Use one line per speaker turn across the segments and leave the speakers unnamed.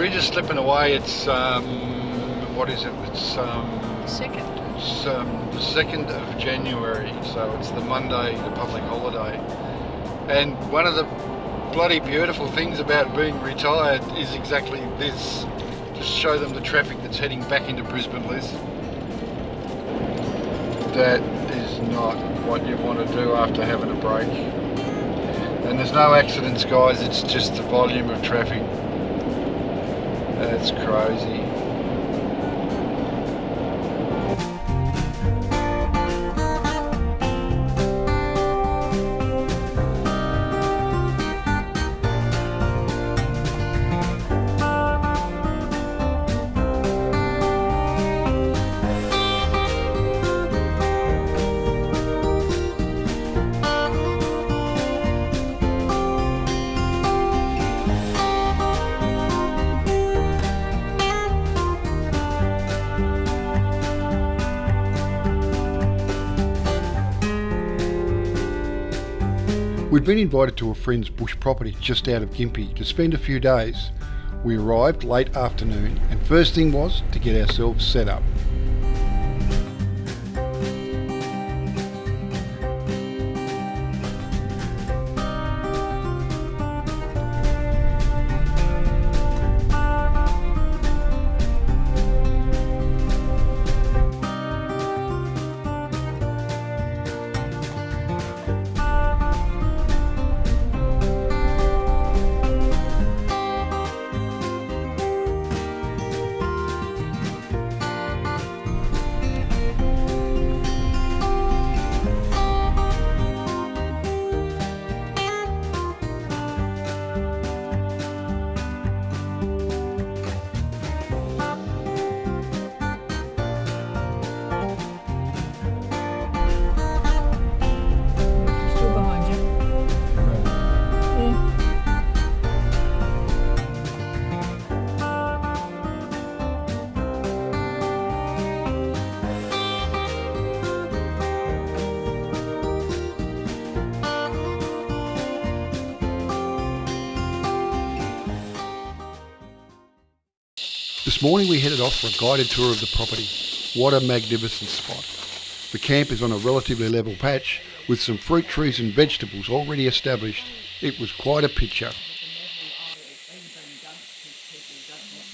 we're just slipping away. It's what is it? It's
Second.
It's the 2nd of January, so it's the Monday, the public holiday. And one of the bloody beautiful things about being retired is exactly this. Just show them the traffic that's heading back into Brisbane, Liz. That is not what you want to do after having a break. And there's no accidents, guys, it's just the volume of traffic. That's crazy. We'd been invited to a friend's bush property just out of Gympie to spend a few days. We arrived late afternoon and first thing was to get ourselves set up. This morning we headed off for a guided tour of the property. What a magnificent spot. The camp is on a relatively level patch with some fruit trees and vegetables already established. It was quite a picture.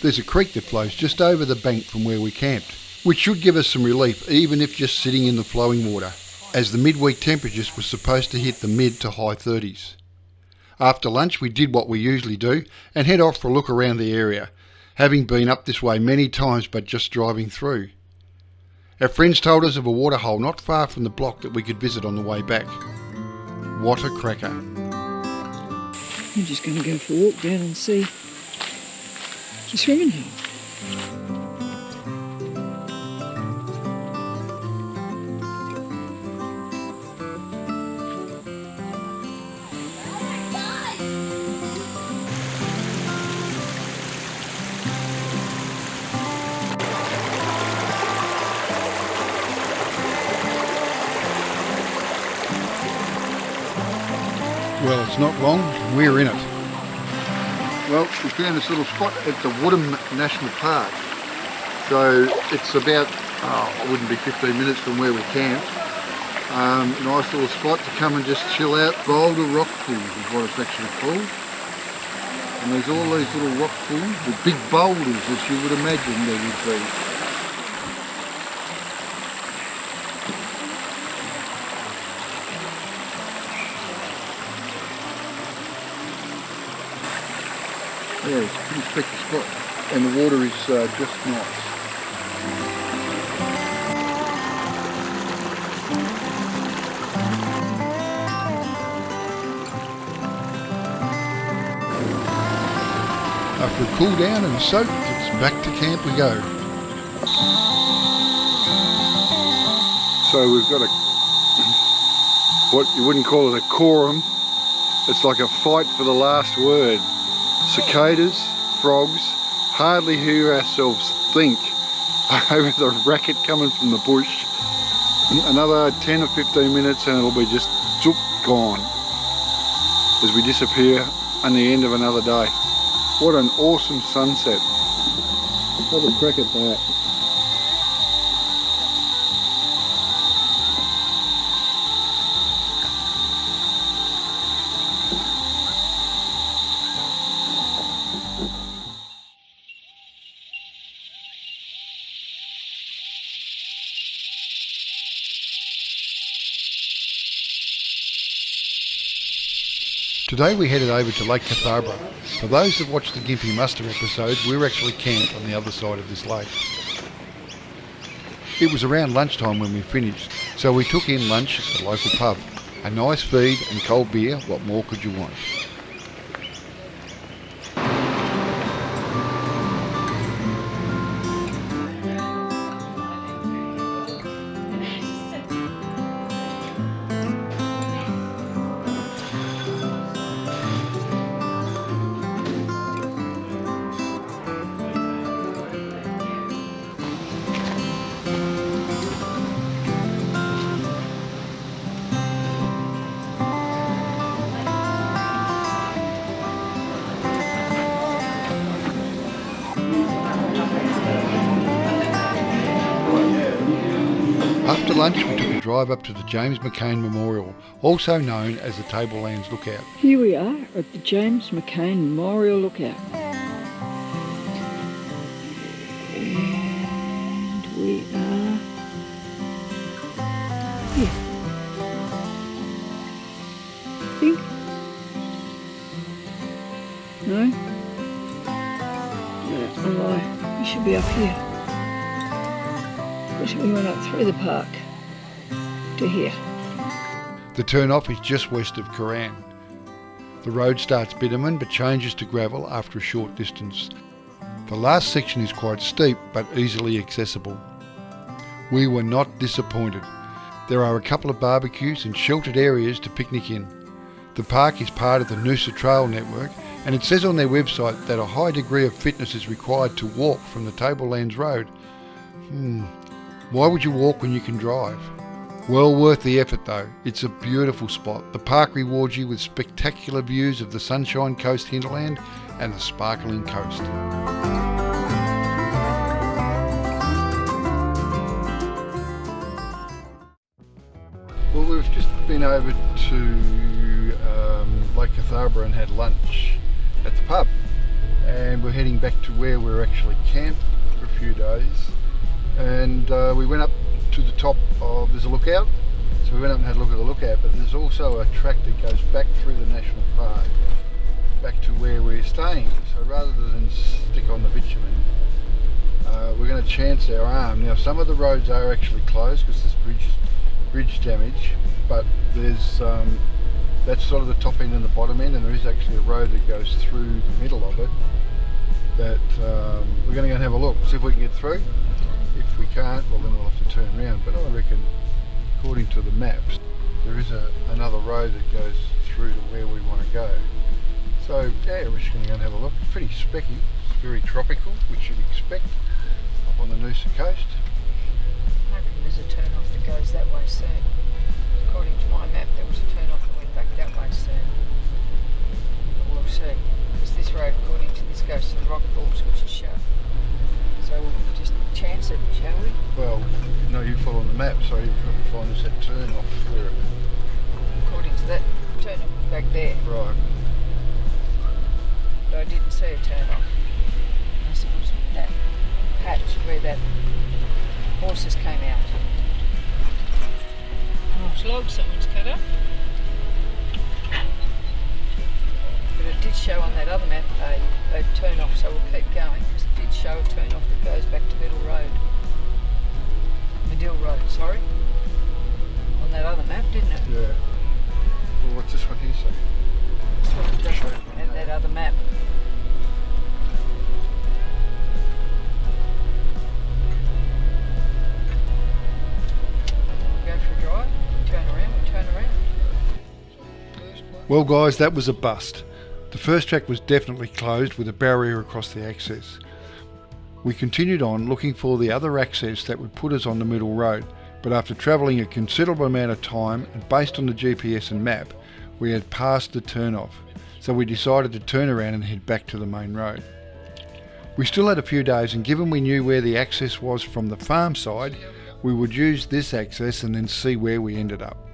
There's a creek that flows just over the bank from where we camped, which should give us some relief even if just sitting in the flowing water, as the midweek temperatures were supposed to hit the mid to high 30s. After lunch we did what we usually do and head off for a look around the area, having been up this way many times but just driving through. Our friends told us of a waterhole not far from the block that we could visit on the way back. What a cracker.
I'm just going to go for a walk down and see the swimming hole.
Well, it's not long, we're in it. Well, we found this little spot at the Woodham National Park. So it's about, it wouldn't be 15 minutes from where we camped. Nice little spot to come and just chill out. Boulder rock pools is what it's actually called. And there's all these little rock pools with big boulders as you would imagine there would be. Yeah, it's a pretty spectacular spot, and the water is just nice. After a cool down and a soak, it's back to camp we go. So we've got what you wouldn't call it a quorum. It's like a fight for the last word. Cicadas, frogs, hardly hear ourselves think over the racket coming from the bush. Another 10 or 15 minutes and it'll be just zoop, gone as we disappear on the end of another day. What an awesome sunset. Have a crack at that. Today we headed over to Lake Catharba. For those that watched the Gympie Muster episode, we were actually camped on the other side of this lake. It was around lunchtime when we finished, so we took in lunch at the local pub. A nice feed and cold beer, what more could you want? After lunch, we took a drive up to the James McCain Memorial, also known as the Tablelands Lookout.
Here we are at the James McCain Memorial Lookout. And we are here. Think? No? No, a lie. We should be up here. We went up through the park to here.
The turn-off is just west of Koran. The road starts bitumen but changes to gravel after a short distance. The last section is quite steep but easily accessible. We were not disappointed. There are a couple of barbecues and sheltered areas to picnic in. The park is part of the Noosa Trail Network, and it says on their website that a high degree of fitness is required to walk from the Tablelands Road. Why would you walk when you can drive? Well worth the effort though. It's a beautiful spot. The park rewards you with spectacular views of the Sunshine Coast hinterland and the sparkling coast. Well, we've just been over to Lake Catharba and had lunch at the pub, and we're heading back to where we're actually camped for a few days. And we went up to the top of, there's a lookout, so we went up and had a look at the lookout, but there's also a track that goes back through the national park, back to where we're staying. So rather than stick on the bitumen, we're going to chance our arm. Now some of the roads are actually closed because there's bridge damage, but there's that's sort of the top end and the bottom end, and there is actually a road that goes through the middle of it that we're going to go and have a look, see if we can get through. If we can't, well then we'll have to turn around, but I reckon according to the maps there is another road that goes through to where we want to go. So yeah, we're just going to go and have a look. It's pretty specky, it's very tropical, which you'd expect up on the Noosa coast.
I reckon there's a turn off that goes that way soon. According to my map there was a turn off that went back that way soon. But we'll see. Because this road, according to this, goes to the rock falls, which is shut. So we'll just chance it, shall we?
Well, no, you follow on the map, so you probably find us that turn off where.
According to that, turn off was back there.
Right.
But I didn't see a turn off. Unless it was that patch where that horses came out. Nice log someone's cut up. But it did show on that other map a turn off, so we'll keep going because it did show a turn off that goes back to Medill Road, sorry. On that other map, didn't it?
Yeah. Well, what's this one here say?
This one doesn't, and that other map. Go for a drive, turn around, we turn around.
Well guys, that was a bust. The first track was definitely closed with a barrier across the access. We continued on looking for the other access that would put us on the middle road, but after travelling a considerable amount of time and based on the GPS and map, we had passed the turn-off. so we decided to turn around and head back to the main road. We still had a few days, and given we knew where the access was from the farm side, we would use this access and then see where we ended up.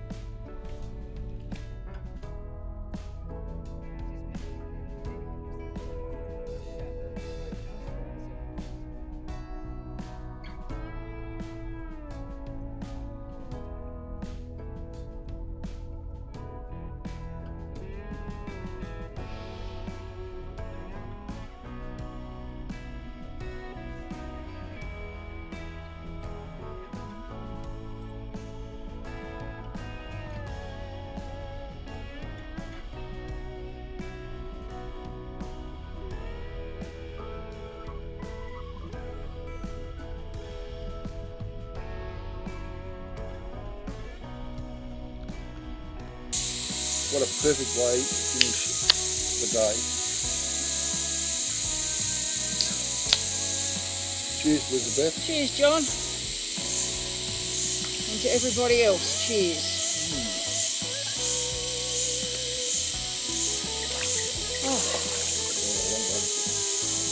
What a perfect way to finish the day. Cheers, Elizabeth.
Cheers, John. And to everybody else, cheers. Oh,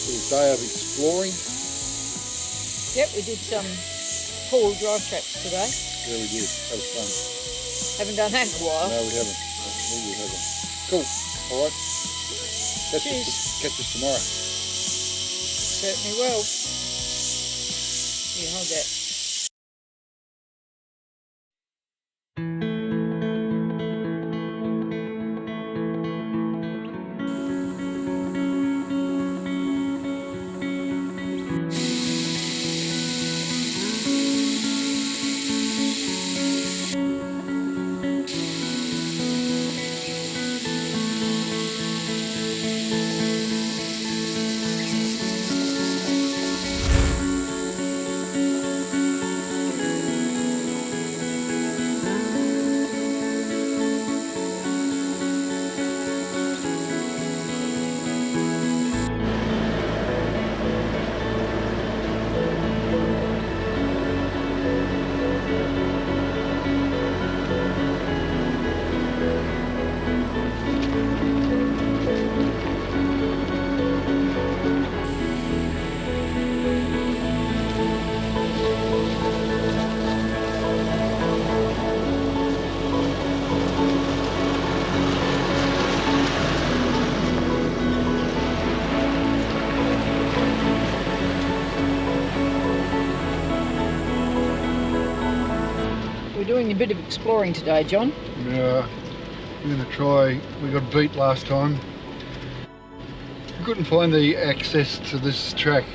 Little day of exploring.
yep, we did some pool drive tracks today.
Yeah, we did. That was fun.
Haven't done that in a while.
No, we haven't. No, we haven't. Cool. All right. Catch us tomorrow.
Certainly will. You hold that. We're doing a bit of exploring today, John.
Yeah, we're going to try. We got beat last time. We couldn't find the access to this track,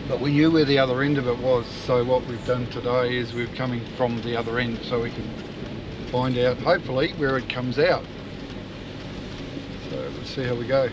but we knew where the other end of it was. So what we've done today is we're coming from the other end so we can find out, hopefully, where it comes out. So let's see how we go.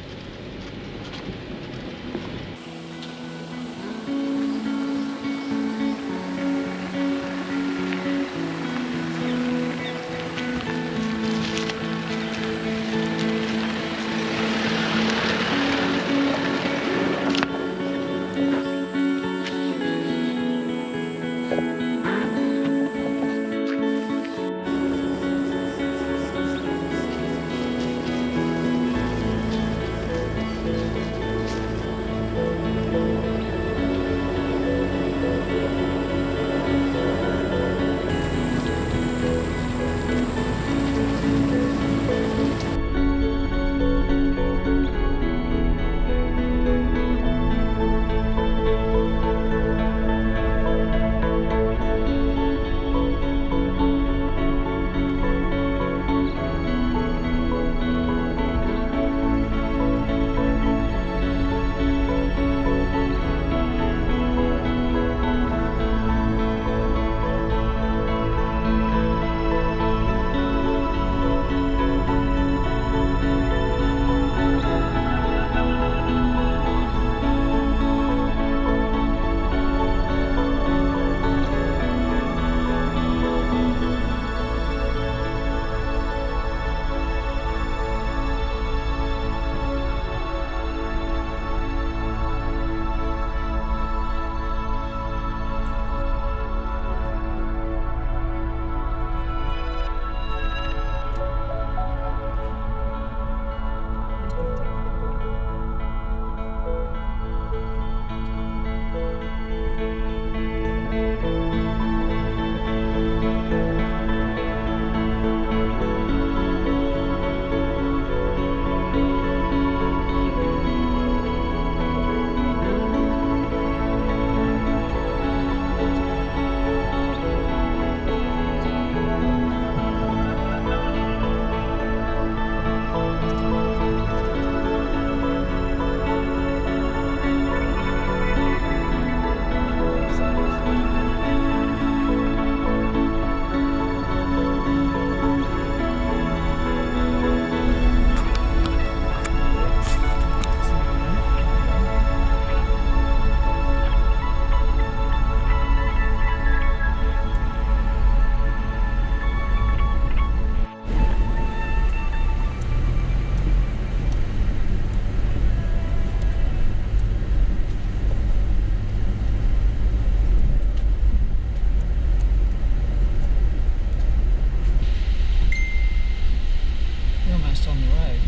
just on the road.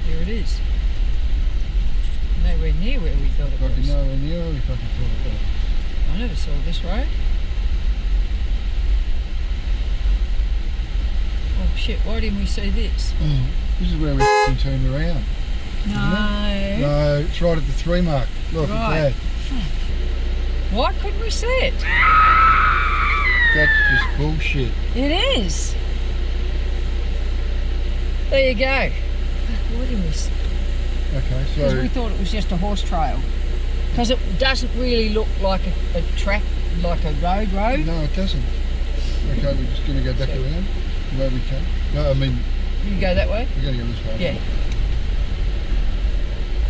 There it is. Nowhere near where we thought it was.
Nowhere near where we fucking thought it was.
I never saw this road. Oh shit, why didn't we see this?
Oh, this is where we f***ing turned around.
No.
No, it's right at the 3 mark. Look
Right.
at that.
Why couldn't we see it?
That's just bullshit.
It is. There you go. Why didn't we see it?
Okay,
Because we
so
thought it was just a horse trail. Because it doesn't really look like a track, like a road.
no, it doesn't. Okay, we're just going to go back
So-
around the way we came. No, I mean
You can go that way?
we're going to go this way.
Yeah.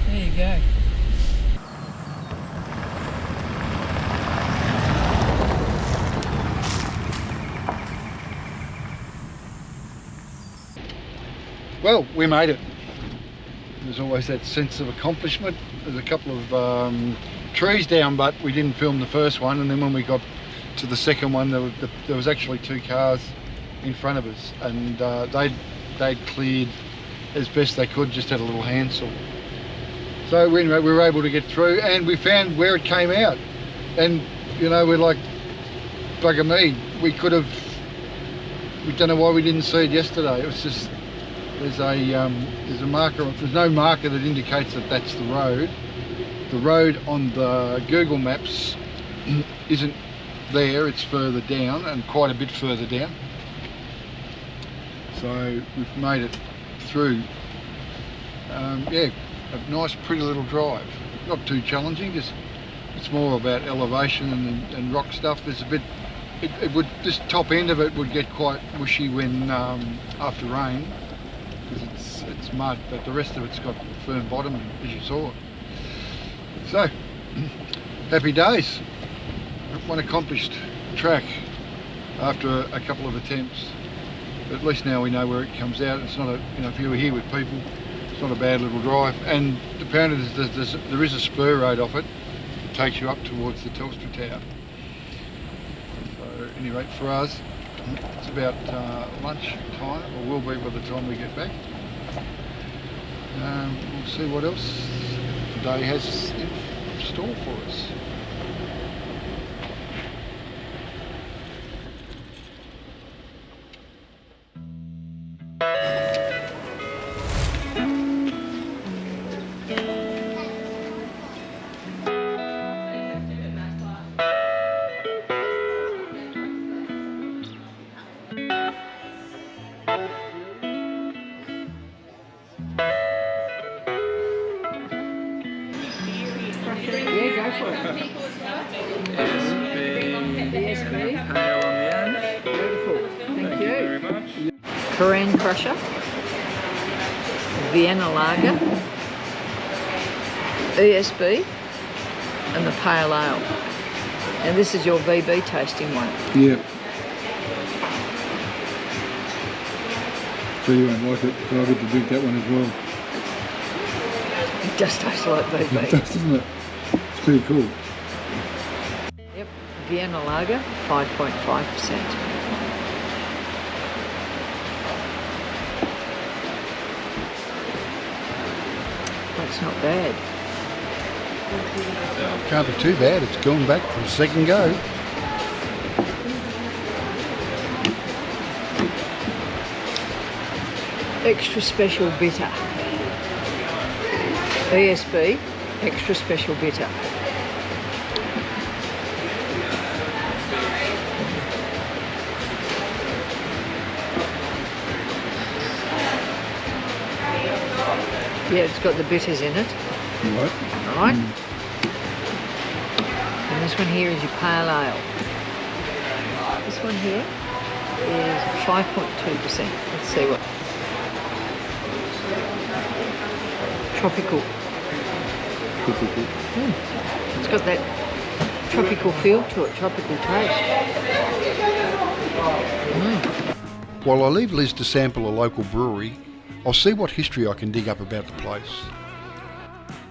There you go.
Well, we made it. There's always that sense of accomplishment. There's a couple of trees down, but we didn't film the first one, and then when we got to the second one, there was actually 2 cars in front of us, and they'd cleared as best they could, just had a little handsaw. So we were able to get through, and we found where it came out. And you know, we're like, bugger me, we don't know why we didn't see it yesterday. It was just, there's a marker, there's no marker that indicates that that's the road. The road on the Google Maps isn't there, it's further down, and quite a bit further down. So we've made it through. Yeah, a nice pretty little drive. Not too challenging, just it's more about elevation and rock stuff. There's a bit, this top end of it would get quite wishy when after rain, because it's mud, but the rest of it's got a firm bottom, as you saw. So, happy days. One accomplished track after a couple of attempts. But at least now we know where it comes out. It's not if you were here with people, it's not a bad little drive. And apparently there is a spur road off it that takes you up towards the Telstra Tower. So anyway, for us, it's about lunch time, or will be by the time we get back. We'll see what else today has in store for us.
Korean Crusher, Vienna Lager, ESB, and the Pale Ale. And this is your VB tasting one.
Yeah. So you won't like it, so I'll get to drink that one as well.
It just tastes like
It
VB.
does, doesn't it? It's pretty cool.
Yep, Vienna Lager, 5.5%. That's not bad.
Can't be too bad, it's going back for a second go.
Extra special bitter. ESB, extra special bitter. Yeah, it's got the bitters in it.
Right.
Right. And this one here is your pale ale. This one here is 5.2%. Let's see what. Tropical. It's got that tropical feel to it, tropical taste.
While I leave Liz to sample a local brewery, I'll see what history I can dig up about the place.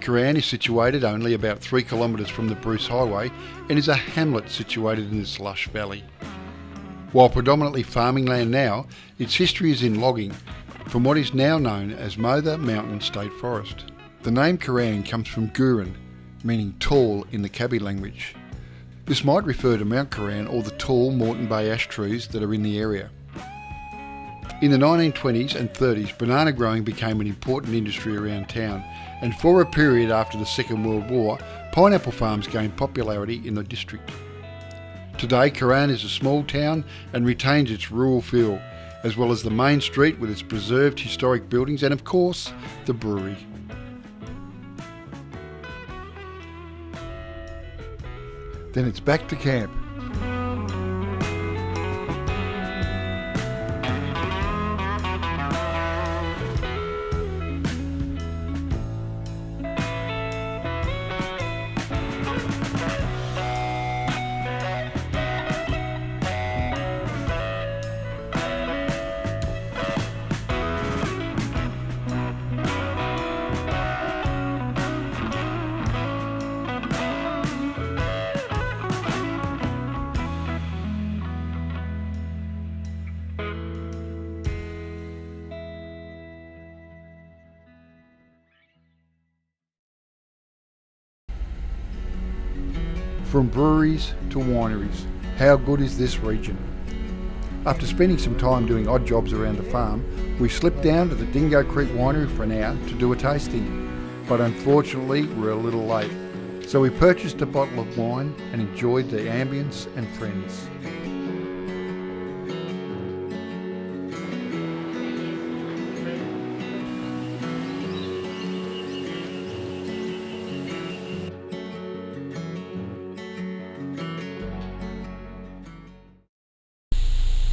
Coran is situated only about 3 kilometres from the Bruce Highway and is a hamlet situated in this lush valley. While predominantly farming land now, its history is in logging from what is now known as Mother Mountain State Forest. The name Coran comes from Gurin, meaning tall in the Kabi language. This might refer to Mount Coran or the tall Moreton Bay ash trees that are in the area. In the 1920s and 30s, banana growing became an important industry around town, and for a period after the Second World War, pineapple farms gained popularity in the district. Today, Coran is a small town and retains its rural feel, as well as the main street with its preserved historic buildings and, of course, the brewery. Then it's back to camp. From breweries to wineries, how good is this region? After spending some time doing odd jobs around the farm, we slipped down to the Dingo Creek Winery for an hour to do a tasting, but unfortunately we're a little late. So we purchased a bottle of wine and enjoyed the ambience and friends.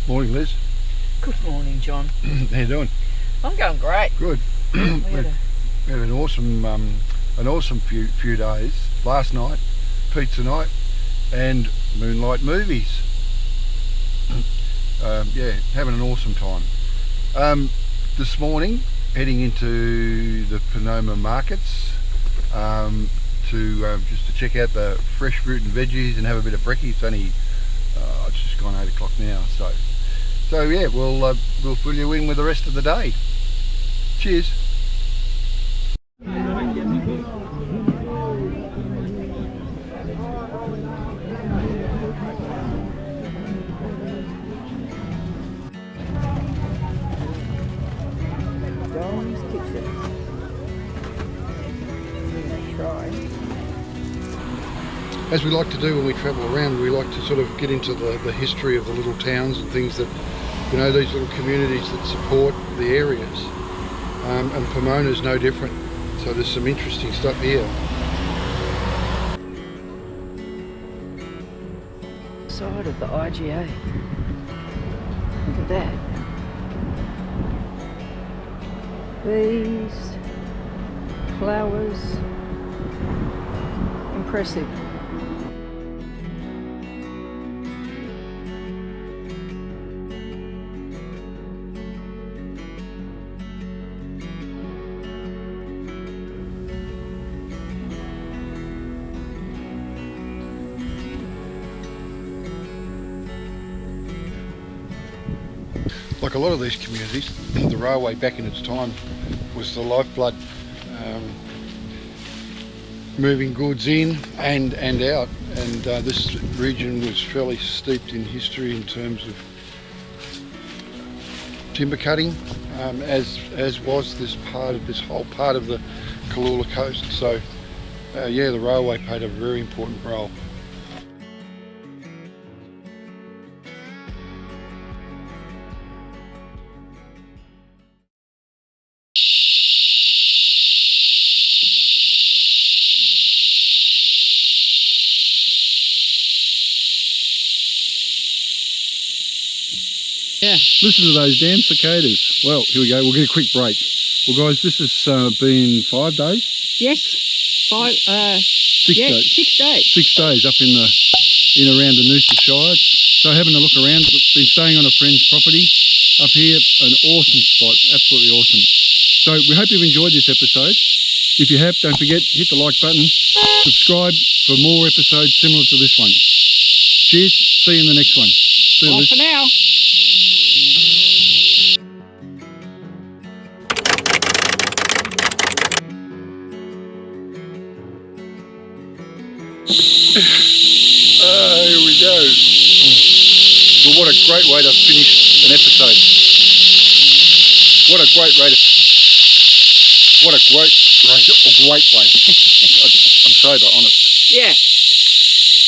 Morning, Liz.
Good morning, John.
How you doing?
I'm going great.
Good. we had an awesome few days. Last night, pizza night, and moonlight movies. Having an awesome time. This morning, heading into the Panoma markets just to check out the fresh fruit and veggies and have a bit of brekkie. It's just gone 8 o'clock now, so yeah, we'll fill you in with the rest of the day. Cheers.
John's Kitchen.
As we like to do when we travel around, we like to sort of get into the history of the little towns and things that, these little communities that support the areas. And Pomona's no different. So there's some interesting stuff here.
Side of the IGA. Look at that. Bees, flowers, impressive.
Like a lot of these communities, the railway back in its time was the lifeblood, moving goods in and out, and this region was fairly steeped in history in terms of timber cutting, as was this whole part of the Kalula coast. So the railway played a very important role.
Yeah.
Listen to those damn cicadas. Well, here we go. We'll get a quick break. Well, guys, this has been 5 days.
Yes.
6 days.
6 days.
6 days up in around the Noosa Shire. So having a look around. We've been staying on a friend's property up here. An awesome spot. Absolutely awesome. So we hope you've enjoyed this episode. If you have, don't forget, hit the like button, subscribe for more episodes similar to this one. Cheers, see you in the next one. See you,
Bye
Liz.
for now.
Here we go. Well, what a great way to finish an episode. What a great way. I'm sober, honest.
Yeah.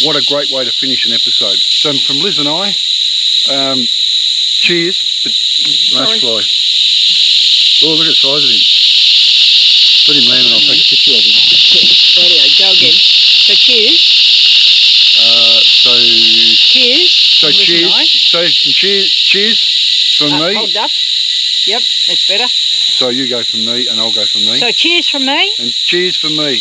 What a great way to finish an episode. So from Liz and I, cheers, but nice fly. Oh, look at the size of him. Let him land and I'll take a picture of him.
Radio, go again. So cheers. Cheers.
So
from Liz
cheers.
and I.
So some cheers from me.
Hold up. Yep, that's better.
So you go from me and I'll go from me.
So cheers from me.
And cheers from me.